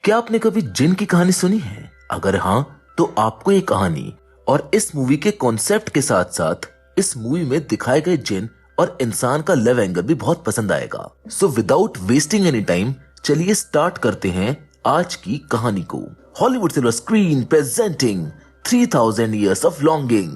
क्या आपने कभी जिन की कहानी सुनी है? अगर हाँ, तो आपको ये कहानी और इस मूवी के कॉन्सेप्ट के साथ साथ इस मूवी में दिखाए गए जिन और इंसान का लव एंगल भी बहुत पसंद आएगा। So without wasting any time, चलिए स्टार्ट करते हैं आज की कहानी को। Hollywood silver screen presenting 3000 Years of Longing।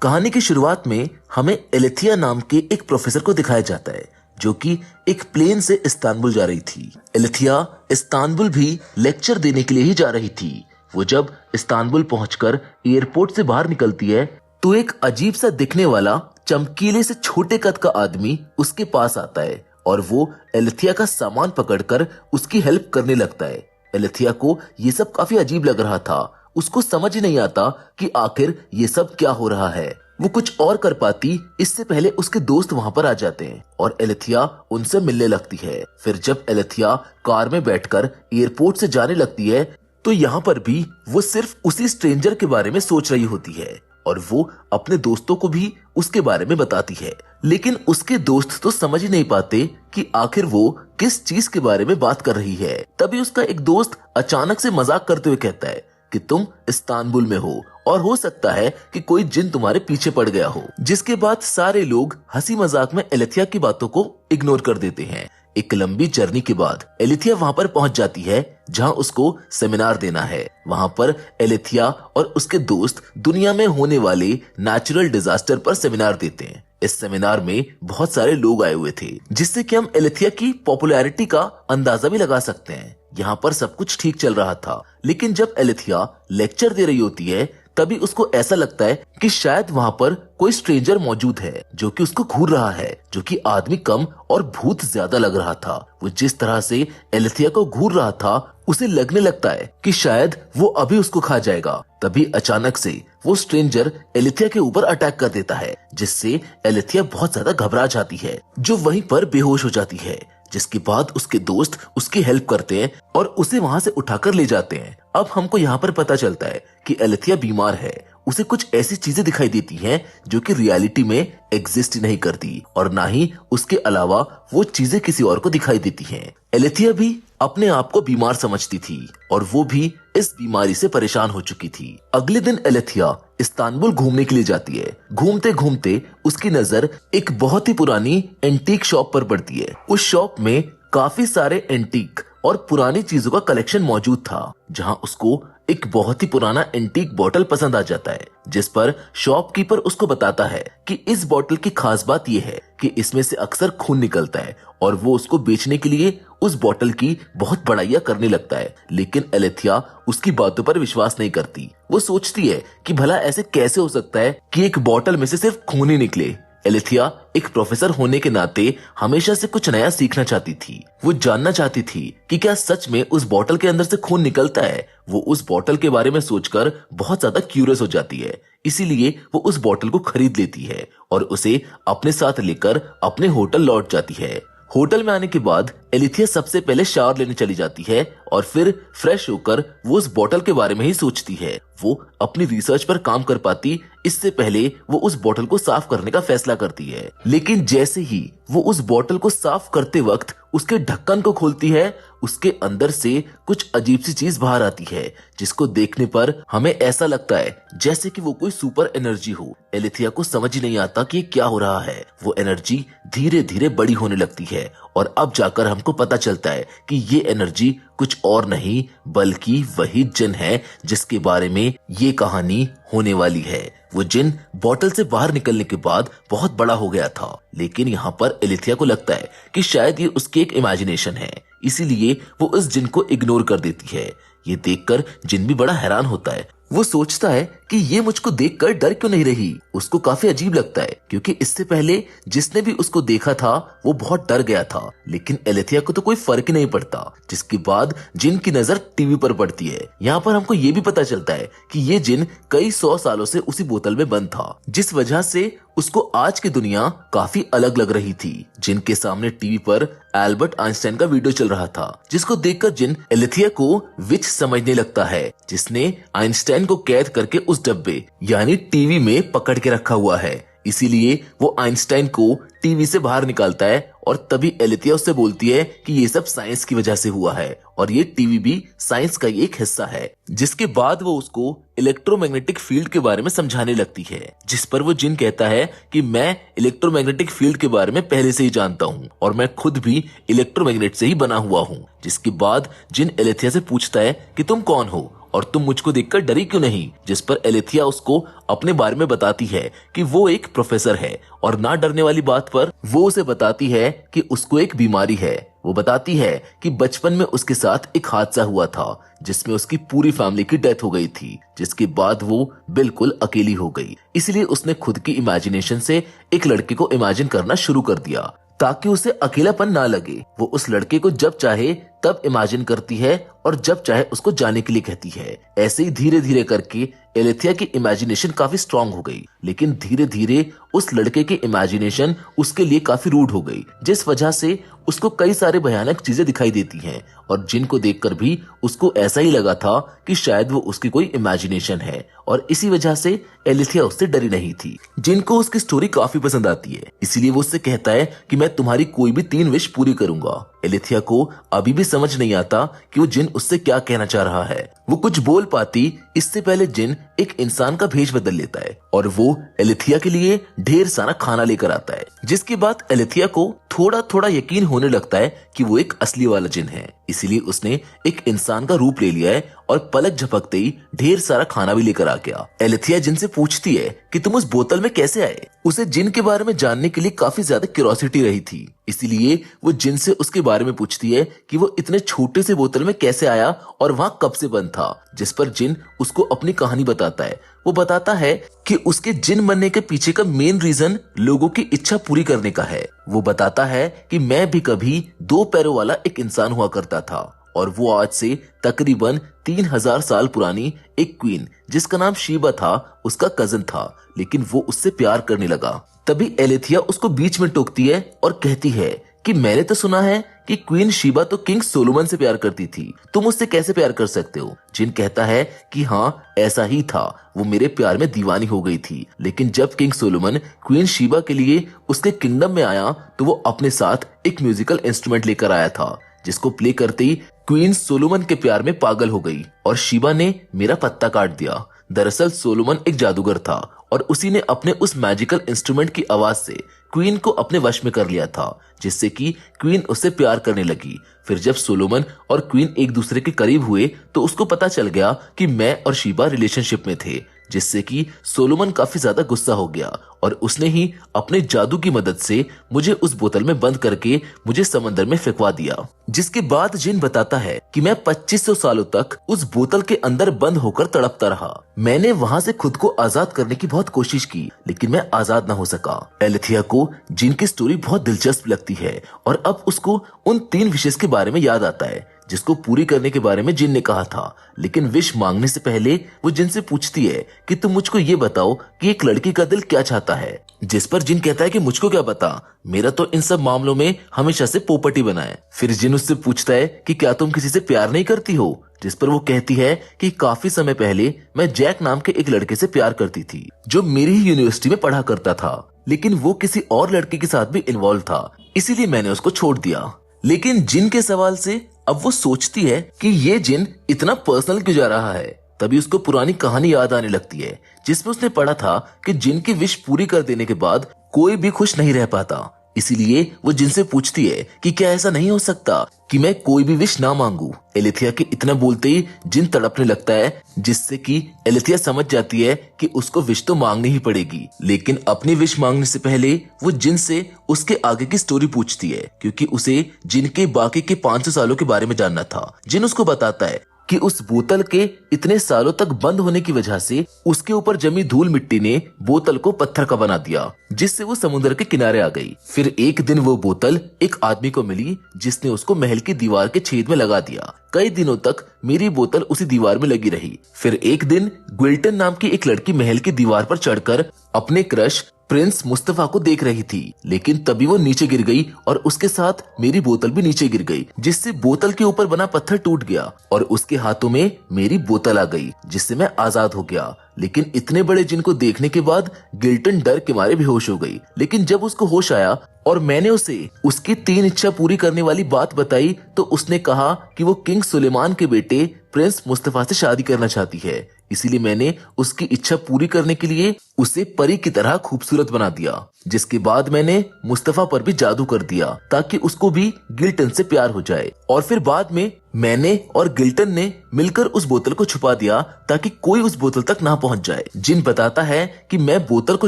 कहानी की शुरुआत में हमें एलेथिया नाम के एक प्रोफेसर को दिखाया जाता है जो कि एक प्लेन से इस्तांबुल जा रही थी। एलेथिया इस्तांबुल भी लेक्चर देने के लिए ही जा रही थी। वो जब इस्तांबुल पहुंचकर एयरपोर्ट से बाहर निकलती है तो एक अजीब सा दिखने वाला चमकीले से छोटे कद का आदमी उसके पास आता है और वो एलेथिया का सामान पकड़कर उसकी हेल्प करने लगता है। एलेथिया को ये सब काफी अजीब लग रहा था। उसको समझ ही नहीं आता कि आखिर ये सब क्या हो रहा है। वो कुछ और कर पाती इससे पहले उसके दोस्त वहाँ पर आ जाते हैं और एलेथिया उनसे मिलने लगती है। फिर जब एलेथिया कार में बैठकर एयरपोर्ट से जाने लगती है तो यहाँ पर भी वो सिर्फ उसी स्ट्रेंजर के बारे में सोच रही होती है और वो अपने दोस्तों को भी उसके बारे में बताती है। लेकिन उसके दोस्त तो समझ ही नहीं पाते कि आखिर वो किस चीज के बारे में बात कर रही है। तभी उसका एक दोस्त अचानक से मजाक करते हुए कहता है कि तुम इस्तांबुल में हो और हो सकता है कि कोई जिन तुम्हारे पीछे पड़ गया हो। जिसके बाद सारे लोग हंसी मजाक में एलेथिया की बातों को इग्नोर कर देते हैं। एक लंबी जर्नी के बाद एलेथिया वहाँ पर पहुँच जाती है जहाँ उसको सेमिनार देना है। वहाँ पर एलेथिया और उसके दोस्त दुनिया में होने वाले नेचुरल डिजास्टर पर सेमिनार देते हैं। इस सेमिनार में बहुत सारे लोग आए हुए थे जिससे कि हम एलेथिया की पॉपुलैरिटी का अंदाजा भी लगा सकते हैं। यहाँ पर सब कुछ ठीक चल रहा था, लेकिन जब एलेथिया लेक्चर दे रही होती है तभी उसको ऐसा लगता है कि शायद वहाँ पर कोई स्ट्रेंजर मौजूद है जो कि उसको घूर रहा है, जो कि आदमी कम और भूत ज्यादा लग रहा था। वो जिस तरह से एलेथिया को घूर रहा था उसे लगने लगता है कि शायद वो अभी उसको खा जाएगा। तभी अचानक से वो स्ट्रेंजर एलेथिया के ऊपर अटैक कर देता है जिससे एलेथिया बहुत ज्यादा घबरा जाती है, जो वहीं पर बेहोश हो जाती है। जिसके बाद उसके दोस्त उसकी हेल्प करते हैं और उसे वहां से उठाकर ले जाते हैं। अब हमको यहाँ पर पता चलता है कि एलेथिया बीमार है। उसे कुछ ऐसी चीजें दिखाई देती हैं जो कि रियलिटी में एग्जिस्ट नहीं करती और ना ही उसके अलावा वो चीजें किसी और को दिखाई देती हैं। एलेथिया भी अपने आप को बीमार समझती थी और वो भी इस बीमारी से परेशान हो चुकी थी। अगले दिन एलेथिया इस्तांबुल घूमने के लिए जाती है। घूमते घूमते उसकी नजर एक बहुत ही पुरानी एंटीक शॉप पर पड़ती है। उस शॉप में काफी सारे एंटीक और पुरानी चीजों का कलेक्शन मौजूद था, जहां उसको एक बहुत ही पुराना एंटीक बोतल पसंद आ जाता है, जिस पर शॉपकीपर उसको बताता है कि इस बोतल की खास बात यह है कि इसमें से अक्सर खून निकलता है और वो उसको बेचने के लिए उस बोतल की बहुत बड़ाइयां करने लगता है। लेकिन एलेथिया उसकी बातों पर विश्वास नहीं करती। वो सोचती है कि भला ऐसे कैसे हो सकता है कि एक बोतल में से सिर्फ खून ही निकले। एलेथिया एक प्रोफेसर होने के नाते हमेशा से कुछ नया सीखना चाहती थी। वो जानना चाहती थी कि क्या सच में उस बोतल के अंदर से खून निकलता है। वो उस बोतल के बारे में सोचकर बहुत ज्यादा क्यूरियस हो जाती है, इसीलिए वो उस बोतल को खरीद लेती है और उसे अपने साथ लेकर अपने होटल लौट जाती है। होटल में आने के बाद एलेथिया सबसे पहले शावर लेने चली जाती है और फिर फ्रेश होकर वो उस बोतल के बारे में ही सोचती है। वो अपनी रिसर्च पर काम कर पाती इससे पहले वो उस बोतल को साफ करने का फैसला करती है। लेकिन जैसे ही वो उस बोतल को साफ करते वक्त उसके ढक्कन को खोलती है, उसके अंदर से कुछ अजीब सी चीज बाहर आती है, जिसको देखने पर हमें ऐसा लगता है जैसे कि वो कोई सुपर एनर्जी हो। एलेथिया को समझ ही नहीं आता कि क्या हो रहा है। वो एनर्जी धीरे धीरे बड़ी होने लगती है और अब जाकर हमको पता चलता है कि ये एनर्जी कुछ और नहीं बल्कि वही जिन है जिसके बारे में ये कहानी होने वाली है। वो जिन बोतल से बाहर निकलने के बाद बहुत बड़ा हो गया था, लेकिन यहाँ पर एलेथिया को लगता है कि शायद ये उसकी एक इमेजिनेशन है, इसीलिए वो उस जिन को इग्नोर कर देती है। ये देखकर जिन भी बड़ा हैरान होता है। वो सोचता है कि ये मुझको देखकर डर क्यों नहीं रही। उसको काफी अजीब लगता है क्योंकि इससे पहले जिसने भी उसको देखा था वो बहुत डर गया था, लेकिन एलेथिया को तो कोई फर्क ही नहीं पड़ता। जिसके बाद जिन की नजर टीवी पर पड़ती है। यहाँ पर हमको ये भी पता चलता है कि ये जिन कई 100 सालों से उसी बोतल में बंद था, जिस वजह से उसको आज की दुनिया काफी अलग लग रही थी। जिन के सामने टीवी पर एल्बर्ट आइंस्टाइन का वीडियो चल रहा था, जिसको देखकर जिन एलेथिया को विच समझने लगता है, जिसने आइंस्टाइन को कैद करके उस डब्बे यानी टीवी में पकड़ के रखा हुआ है। इसीलिए वो आइंस्टाइन को टीवी से बाहर निकालता है और तभी एलेथिया उससे बोलती है कि ये सब साइंस की वजह से हुआ है और ये टीवी भी साइंस का ही एक हिस्सा है। जिसके बाद वो उसको इलेक्ट्रोमैग्नेटिक फील्ड के बारे में समझाने लगती है, जिस पर वो जिन कहता है कि मैं इलेक्ट्रोमैग्नेटिक फील्ड के बारे में पहले से ही जानता हूँ और मैं खुद भी इलेक्ट्रोमैग्नेट से ही बना हुआ हूँ। जिसके बाद जिन एलेथिया से पूछता है कि तुम कौन हो और तुम मुझको देखकर डरी क्यों नहीं, जिस पर एलेथिया उसको अपने बारे में बताती है कि वो एक प्रोफेसर है और ना डरने वाली बात पर वो उसे बताती है कि उसको एक बीमारी है। वो बताती है कि बचपन में उसके साथ एक हादसा हुआ था जिसमें उसकी पूरी फैमिली की डेथ हो गई थी, जिसके बाद वो बिल्कुल अकेली हो गई। इसलिए उसने खुद की इमेजिनेशन से एक लड़के को इमेजिन करना शुरू कर दिया ताकि उसे अकेलापन ना लगे। वो उस लड़के को जब चाहे तब इमेजिन करती है और जब चाहे उसको जाने के लिए कहती है। ऐसे ही धीरे धीरे करके एलेथिया की इमेजिनेशन काफी स्ट्रांग हो गई, लेकिन धीरे धीरे उस लड़के की इमेजिनेशन उसके लिए काफी रूड हो गई, जिस वजह से उसको कई सारे भयानक चीजें दिखाई देती हैं और जिनको देखकर भी उसको ऐसा ही लगा था कि शायद वो उसकी कोई इमेजिनेशन है और इसी वजह से एलेथिया उससे डरी नहीं थी। जिनको उसकी स्टोरी काफी पसंद आती है, इसीलिए वो उससे कहता है कि मैं तुम्हारी कोई भी 3 विश पूरी करूंगा। एलेथिया को अभी भी समझ नहीं आता कि वो जिन उससे क्या कहना चाह रहा है। वो कुछ बोल पाती इससे पहले जिन एक इंसान का भेष बदल लेता है और वो एलेथिया के लिए ढेर सारा खाना लेकर आता है, जिसके बाद एलेथिया को थोड़ा थोड़ा यकीन होने लगता है कि वो एक असली वाला जिन है। इसीलिए उसने एक इंसान का रूप ले लिया है और पलक झपकते ही ढेर सारा खाना भी लेकर आ गया। एलेथिया जिन से पूछती है कि तुम उस बोतल में कैसे आए। उसे जिन के बारे में जानने के लिए काफी ज्यादा क्यूरियोसिटी रही थी, इसीलिए वो जिन से उसके बारे में पूछती है कि वो इतने छोटे से बोतल में कैसे आया और वहाँ कब से बंद था। जिस पर जिन उसको अपनी कहानी बताता है। वो बताता है कि उसके जिन बनने के पीछे का मेन रीजन लोगों की इच्छा पूरी करने का है। वो बताता है कि मैं भी कभी 2 पैरों वाला एक इंसान हुआ करता था और वो आज से तकरीबन 3000 साल पुरानी एक क्वीन जिसका नाम शीबा था उसका कजन था, लेकिन वो उससे प्यार करने लगा। तभी एलेथिया उसको बीच में टोकती है और कहती है कि मैंने तो सुना है कि क्वीन शीबा तो किंग सोलोमन से प्यार करती थी, तुम उससे कैसे प्यार कर सकते हो। जिन कहता है कि हाँ ऐसा ही था, वो मेरे प्यार में दीवानी हो गई थी, लेकिन जब किंग सोलोमन क्वीन शीबा के लिए उसके किंगडम में आया तो वो अपने साथ एक म्यूजिकल इंस्ट्रूमेंट लेकर आया था, जिसको प्ले करते ही क्वीन सोलोमन के प्यार में पागल हो गई और शीबा ने मेरा पत्ता काट दिया। दरअसल सोलोमन एक जादूगर था और उसी ने अपने उस मैजिकल इंस्ट्रूमेंट की आवाज से क्वीन को अपने वश में कर लिया था, जिससे कि क्वीन उससे प्यार करने लगी। फिर जब सोलोमन और क्वीन एक दूसरे के करीब हुए तो उसको पता चल गया कि मैं और शीबा रिलेशनशिप में थे, जिससे कि सोलोमन काफी ज्यादा गुस्सा हो गया और उसने ही अपने जादू की मदद से मुझे उस बोतल में बंद करके मुझे समंदर में फेंकवा दिया। जिसके बाद जिन बताता है कि मैं 2500 सालों तक उस बोतल के अंदर बंद होकर तड़पता रहा। मैंने वहां से खुद को आजाद करने की बहुत कोशिश की, लेकिन मैं आजाद न हो सका। एलेथिया को जिन की स्टोरी बहुत दिलचस्प लगती है और अब उसको उन 3 विशेष के बारे में याद आता है जिसको पूरी करने के बारे में जिन ने कहा था। लेकिन विश मांगने से पहले वो जिन से पूछती है कि तुम मुझको ये बताओ कि एक लड़की का दिल क्या चाहता है। जिस पर जिन कहता है कि मुझको क्या पता, मेरा तो इन सब मामलों में हमेशा से पोपट ही बना है। फिर जिन उससे पूछता है कि क्या तुम किसी से प्यार नहीं करती हो, जिस पर वो कहती है कि काफी समय पहले मैं जैक नाम के एक लड़के से प्यार करती थी जो मेरी ही यूनिवर्सिटी में पढ़ा करता था, लेकिन वो किसी और लड़के के साथ भी इन्वॉल्व था, इसीलिए मैंने उसको छोड़ दिया। लेकिन जिन के सवाल से अब वो सोचती है कि ये जिन इतना पर्सनल क्यों जा रहा है। तभी उसको पुरानी कहानी याद आने लगती है जिसमें उसने पढ़ा था कि जिन की विश पूरी कर देने के बाद कोई भी खुश नहीं रह पाता। इसीलिए वो जिन से पूछती है कि क्या ऐसा नहीं हो सकता कि मैं कोई भी विश ना मांगू। एलेथिया के इतना बोलते ही जिन तड़पने लगता है, जिससे कि एलेथिया समझ जाती है कि उसको विश तो मांगनी ही पड़ेगी। लेकिन अपनी विश मांगने से पहले वो जिन से उसके आगे की स्टोरी पूछती है, क्योंकि उसे जिन के बाकी के 500 सालों के बारे में जानना था। जिन उसको बताता है कि उस बोतल के इतने सालों तक बंद होने की वजह से उसके ऊपर जमी धूल मिट्टी ने बोतल को पत्थर का बना दिया, जिससे वो समुद्र के किनारे आ गई। फिर एक दिन वो बोतल एक आदमी को मिली जिसने उसको महल की दीवार के छेद में लगा दिया। कई दिनों तक मेरी बोतल उसी दीवार में लगी रही। फिर एक दिन ग्विल्टन नाम की एक लड़की महल की दीवार पर चढ़कर अपने क्रश प्रिंस मुस्तफा को देख रही थी, लेकिन तभी वो नीचे गिर गई और उसके साथ मेरी बोतल भी नीचे गिर गई, जिससे बोतल के ऊपर बना पत्थर टूट गया और उसके हाथों में मेरी बोतल आ गई, जिससे मैं आजाद हो गया। लेकिन इतने बड़े जिन को देखने के बाद गिल्टन डर के मारे बेहोश हो गई। लेकिन जब उसको होश आया और मैंने उसे उसकी 3 इच्छा पूरी करने वाली बात बताई तो उसने कहा कि वो किंग सुलेमान के बेटे प्रिंस मुस्तफा से शादी करना चाहती है। इसीलिए मैंने उसकी इच्छा पूरी करने के लिए उसे परी की तरह खूबसूरत बना दिया, जिसके बाद मैंने मुस्तफा पर भी जादू कर दिया ताकि उसको भी गिल्टन से प्यार हो जाए। और फिर बाद में मैंने और गिल्टन ने मिलकर उस बोतल को छुपा दिया ताकि कोई उस बोतल तक ना पहुंच जाए। जिन बताता है कि मैं बोतल को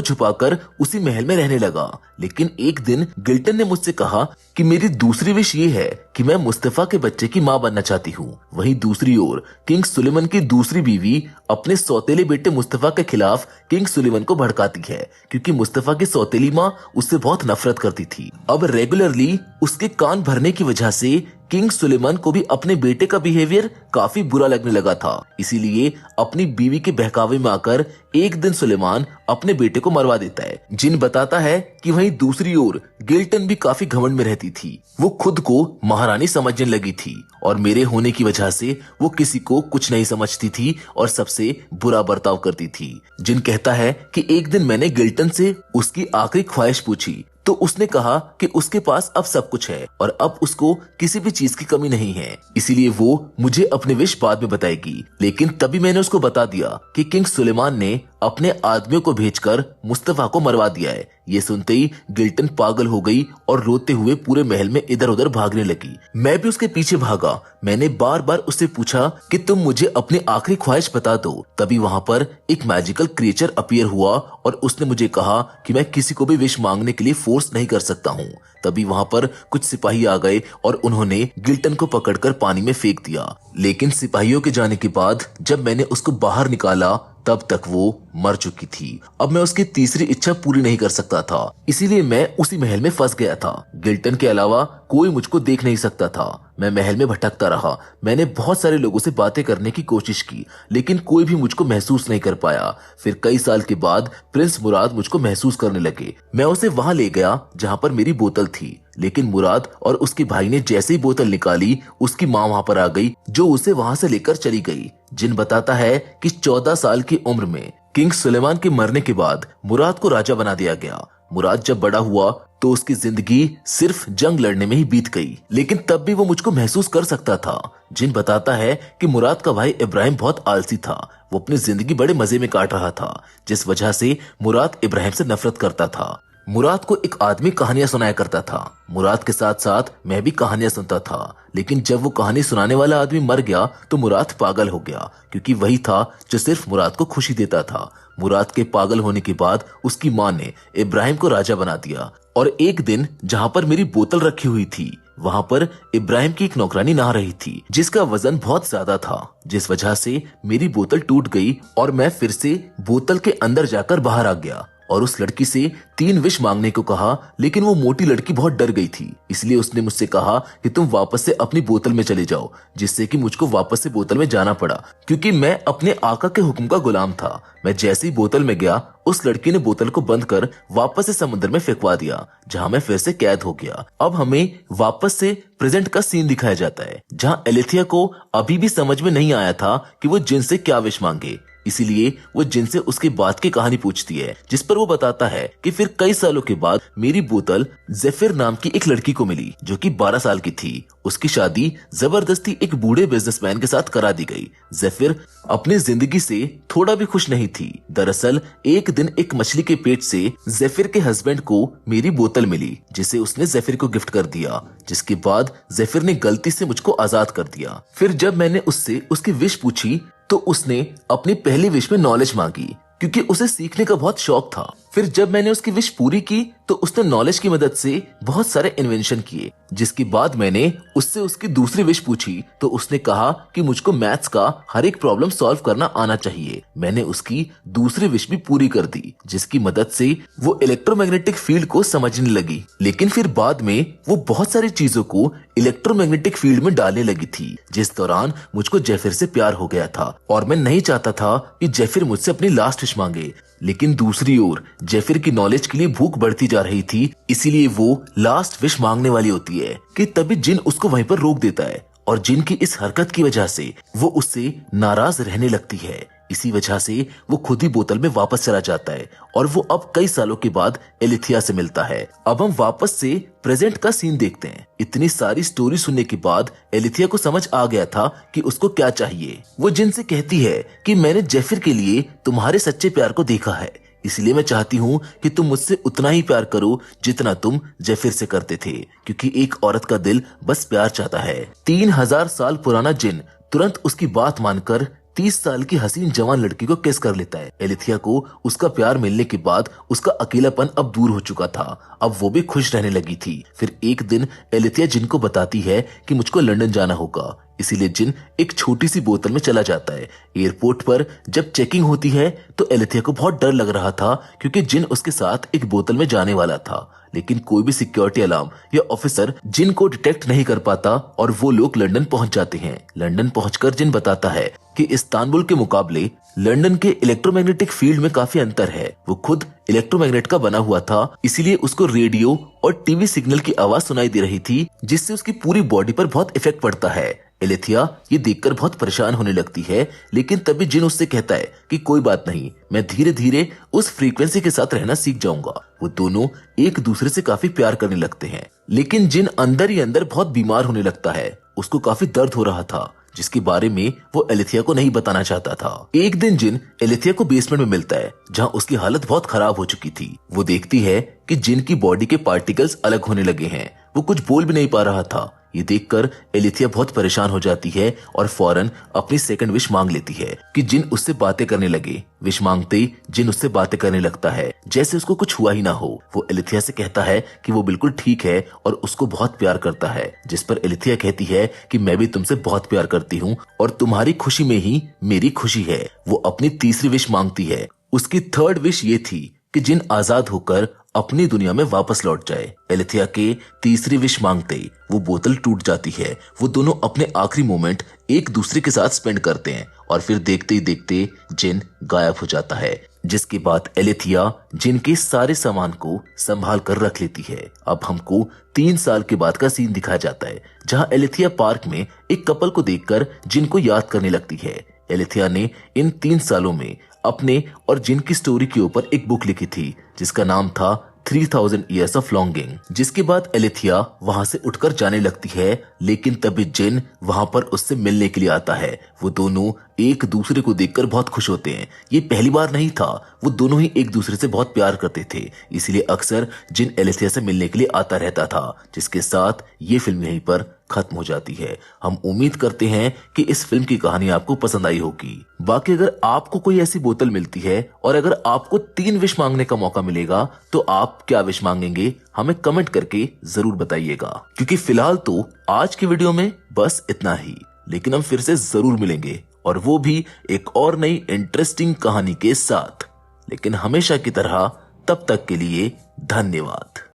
छुपाकर उसी महल में रहने लगा। लेकिन एक दिन गिल्टन ने मुझसे कहा कि मेरी दूसरी विश ये है कि मैं मुस्तफा के बच्चे की माँ बनना चाहती हूँ। वहीं दूसरी ओर किंग सुलेमान की दूसरी बीवी अपने सौतेले बेटे मुस्तफा के खिलाफ किंग सुलेमान को भड़काती है, क्योंकि मुस्तफा की सौतेली माँ उससे बहुत नफरत करती थी। अब रेगुलरली उसके कान भरने की वजह से किंग सुलेमान को भी अपने बेटे का बिहेवियर काफी बुरा लगने लगा था। इसीलिए अपनी बीवी के बहकावे में आकर एक दिन सुलेमान अपने बेटे को मरवा देता है। जिन बताता है कि वहीं दूसरी ओर गिल्टन भी काफी घमंड में रहती थी। वो खुद को महारानी समझने लगी थी और मेरे होने की वजह से वो किसी को कुछ नहीं समझती थी और सबसे बुरा बर्ताव करती थी। जिन कहता है कि एक दिन मैंने गिल्टन से उसकी आखिरी ख्वाहिश पूछी तो उसने कहा कि उसके पास अब सब कुछ है और अब उसको किसी भी चीज की कमी नहीं है, इसीलिए वो मुझे अपने विश बाद में बताएगी। लेकिन तभी मैंने उसको बता दिया कि किंग सुलेमान ने अपने आदमियों को भेजकर मुस्तफा को मरवा दिया है। ये सुनते ही गिल्टन पागल हो गई और रोते हुए पूरे महल में इधर उधर भागने लगी। मैं भी उसके पीछे भागा। मैंने बार बार उससे पूछा कि तुम मुझे अपनी आखिरी ख्वाहिश बता दो। तभी वहाँ पर एक मैजिकल क्रिएचर अपीयर हुआ और उसने मुझे कहा कि मैं किसी को भी विश मांगने के लिए फोर्स नहीं कर सकता हूँ। तभी वहाँ पर कुछ सिपाही आ गए और उन्होंने गिल्टन को पकड़कर पानी में फेंक दिया। लेकिन सिपाहियों के जाने के बाद जब मैंने उसको बाहर निकाला तब तक वो मर चुकी थी। अब मैं उसकी तीसरी इच्छा पूरी नहीं कर सकता था, इसीलिए मैं उसी महल में फंस गया था। गिल्टन के अलावा कोई मुझको देख नहीं सकता था। मैं महल में भटकता रहा। मैंने बहुत सारे लोगों से बातें करने की कोशिश की, लेकिन कोई भी मुझको महसूस नहीं कर पाया। फिर कई साल के बाद प्रिंस मुराद मुझको महसूस करने लगे। मैं उसे वहां ले गया जहां पर मेरी बोतल थी, लेकिन मुराद और उसके भाई ने जैसे ही बोतल निकाली उसकी माँ वहां पर आ गई, जो उसे वहां से लेकर चली गई। जिन बताता है कि 14 साल की उम्र में किंग सुलेमान के मरने के बाद मुराद को राजा बना दिया गया। मुराद जब बड़ा हुआ तो उसकी जिंदगी सिर्फ जंग लड़ने में ही बीत गई, लेकिन तब भी वो मुझको महसूस कर सकता था। जिन बताता है कि मुराद का भाई इब्राहिम बहुत आलसी था। वो अपनी जिंदगी बड़े मजे में काट रहा था, जिस वजह से मुराद इब्राहिम से नफरत करता था। मुराद को एक आदमी कहानियां सुनाया करता था। मुराद के साथ साथ मैं भी कहानियां सुनता था, लेकिन जब वो कहानी सुनाने वाला आदमी मर गया तो मुराद पागल हो गया, क्योंकि वही था जो सिर्फ मुराद को खुशी देता था। मुराद के पागल होने के बाद उसकी माँ ने इब्राहिम को राजा बना दिया और एक दिन जहाँ पर मेरी बोतल रखी हुई थी वहाँ पर इब्राहिम की एक नौकरानी नहा रही थी, जिसका वजन बहुत ज्यादा था, जिस वजह से मेरी बोतल टूट गई और मैं फिर से बोतल के अंदर जाकर बाहर आ गया और उस लड़की से 3 विश मांगने को कहा। लेकिन वो मोटी लड़की बहुत डर गई थी, इसलिए उसने मुझसे कहा कि तुम वापस से अपनी बोतल में चले जाओ, जिससे कि मुझको वापस से बोतल में जाना पड़ा, क्योंकि मैं अपने आका के हुक्म का गुलाम था। मैं जैसे ही बोतल में गया उस लड़की ने बोतल को बंद कर वापस से समुद्र में फेंकवा दिया, जहाँ मैं फिर से कैद हो गया। अब हमें वापस से प्रेजेंट का सीन दिखाया जाता है, जहाँ एलेथिया को अभी भी समझ में नहीं आया था कि वो जिन से क्या विश मांगे। इसीलिए वो जिनसे उसके बाद की कहानी पूछती है, जिस पर वो बताता है कि फिर कई सालों के बाद मेरी बोतल जेफिर नाम की एक लड़की को मिली, जो कि 12 साल की थी। उसकी शादी जबरदस्ती एक बूढ़े बिजनेसमैन के साथ करा दी गई। जेफिर अपनी जिंदगी से थोड़ा भी खुश नहीं थी। दरअसल एक दिन एक मछली के पेट से जेफिर के हस्बैंड को मेरी बोतल मिली, जिसे उसने जेफिर को गिफ्ट कर दिया, जिसके बाद जेफिर ने गलती से मुझको आजाद कर दिया। फिर जब मैंने उससे उसकी विश पूछी तो उसने अपनी पहली विश में नॉलेज मांगी, क्योंकि उसे सीखने का बहुत शौक था। फिर जब मैंने उसकी विश पूरी की तो उसने नॉलेज की मदद से बहुत सारे इन्वेंशन किए, जिसके बाद मैंने उससे उसकी दूसरी विश पूछी तो उसने कहा कि मुझको मैथ्स का हर एक प्रॉब्लम सॉल्व करना आना चाहिए। मैंने उसकी दूसरी विश भी पूरी कर दी, जिसकी मदद से वो इलेक्ट्रोमैग्नेटिक फील्ड को समझने लगी। लेकिन फिर बाद में वो बहुत सारी चीजों को इलेक्ट्रोमैग्नेटिक फील्ड में डालने लगी थी, जिस दौरान मुझको जेफिर से प्यार हो गया था और मैं नहीं चाहता था कि जेफिर मुझसे अपनी लास्ट विश मांगे। लेकिन दूसरी ओर जेफिर की नॉलेज के लिए भूख बढ़ती जा रही थी, इसीलिए वो लास्ट विश मांगने वाली होती है कि तभी जिन उसको वहीं पर रोक देता है और जिन की इस हरकत की वजह से वो उससे नाराज रहने लगती है। इसी वजह से वो खुद ही बोतल में वापस चला जाता है और वो अब कई सालों के बाद एलिथिया से मिलता है। अब हम वापस से प्रेजेंट का सीन देखते हैं। इतनी सारी स्टोरी सुनने के बाद एलिथिया को समझ आ गया था कि उसको क्या चाहिए। वो जिन से कहती है कि मैंने जेफिर के लिए तुम्हारे सच्चे प्यार को देखा है, इसलिए मैं चाहती हूँ कि तुम मुझसे उतना ही प्यार करो जितना तुम जेफिर से करते थे, क्योंकि एक औरत का दिल बस प्यार चाहता है। 3000 साल पुराना जिन तुरंत उसकी बात मानकर 30 साल की हसीन जवान लड़की को किस कर लेता है। एलिथिया को उसका प्यार मिलने के बाद उसका अकेलापन अब दूर हो चुका था। अब वो भी खुश रहने लगी थी। फिर एक दिन एलिथिया जिन को बताती है कि मुझको लंदन जाना होगा, इसीलिए जिन एक छोटी सी बोतल में चला जाता है। एयरपोर्ट पर जब चेकिंग होती है तो एलिथिया को बहुत डर लग रहा था, क्योंकि जिन उसके साथ एक बोतल में जाने वाला था, लेकिन कोई भी सिक्योरिटी अलार्म या ऑफिसर जिन को डिटेक्ट नहीं कर पाता और वो लोग लंदन पहुंच जाते हैं। लंदन पहुंचकर जिन बताता है कि इस्तांबुल के मुकाबले लंदन के इलेक्ट्रोमैग्नेटिक फील्ड में काफी अंतर है। वो खुद इलेक्ट्रोमैग्नेट का बना हुआ था, इसीलिए उसको रेडियो और टीवी सिग्नल की आवाज सुनाई दे रही थी, जिससे उसकी पूरी बॉडी पर बहुत इफेक्ट पड़ता है। एलिथिया ये देखकर बहुत परेशान होने लगती है, लेकिन तभी जिन उससे कहता है कि कोई बात नहीं, मैं धीरे धीरे उस फ्रीक्वेंसी के साथ रहना सीख जाऊंगा। वो दोनों एक दूसरे से काफी प्यार करने लगते हैं, लेकिन जिन अंदर ही अंदर बहुत बीमार होने लगता है। उसको काफी दर्द हो रहा था, जिसके बारे में वो एलिथिया को नहीं बताना चाहता था। एक दिन जिन एलिथिया को बेसमेंट में मिलता है, जहाँ उसकी हालत बहुत खराब हो चुकी थी। वो देखती है कि जिन की बॉडी के पार्टिकल्स अलग होने लगे हैं। वो कुछ बोल भी नहीं पा रहा था। ये देखकर एलिथिया बहुत परेशान हो जाती है और फौरन अपनी सेकंड विश मांग लेती है कि जिन उससे बातें करने लगे। विश मांगते ही जिन उससे बातें करने लगता है, जैसे उसको कुछ हुआ ही ना हो। वो एलिथिया से कहता है कि वो बिल्कुल ठीक है और उसको बहुत प्यार करता है, जिस पर एलिथिया कहती है कि मैं भी तुमसे बहुत प्यार करती हूँ और तुम्हारी खुशी में ही मेरी खुशी है। वो अपनी तीसरी विश मांगती है। उसकी थर्ड विश ये थी कि जिन आजाद होकर अपनी दुनिया में वापस लौट जाए। एलिथिया के तीसरी विश मांगते ही वो बोतल टूट जाती है। वो दोनों अपने आखिरी मोमेंट एक दूसरे के साथ स्पेंड करते हैं और फिर देखते ही देखते जिन गायब हो जाता है, जिसके बाद एलिथिया जिन के सारे सामान को संभाल कर रख लेती है। अब हमको 3 साल के बाद का सीन दिखाया जाता है, जहां एलिथिया पार्क में एक कपल को देखकर जिन को याद करने लगती है। एलिथिया ने इन 3 सालों में अपने और जिन की स्टोरी के ऊपर एक बुक लिखी थी, जिसका नाम था 3000 Years of Longing। जिसके बाद एलिथिया वहां से उठकर जाने लगती है, लेकिन तभी जिन वहां पर उससे मिलने के लिए आता है। वो दोनों एक दूसरे को देखकर बहुत खुश होते हैं। ये पहली बार नहीं था, वो दोनों ही एक दूसरे से बहुत प्यार करते थे, इसलिए अक्सर जिन एलिथिया से मिलने के लिए आता रहता था। जिसके साथ ये फिल्म यहीं पर खत्म हो जाती है। हम उम्मीद करते हैं कि इस फिल्म की कहानी आपको पसंद आई होगी। बाकी अगर आपको कोई ऐसी बोतल मिलती है और अगर आपको 3 विश मांगने का मौका मिलेगा, तो आप क्या विश मांगेंगे हमें कमेंट करके जरूर बताइएगा। क्योंकि फिलहाल तो आज की वीडियो में बस इतना ही, लेकिन हम फिर से जरूर मिलेंगे, और वो भी एक और नई इंटरेस्टिंग कहानी के साथ। लेकिन हमेशा की तरह तब तक के लिए धन्यवाद।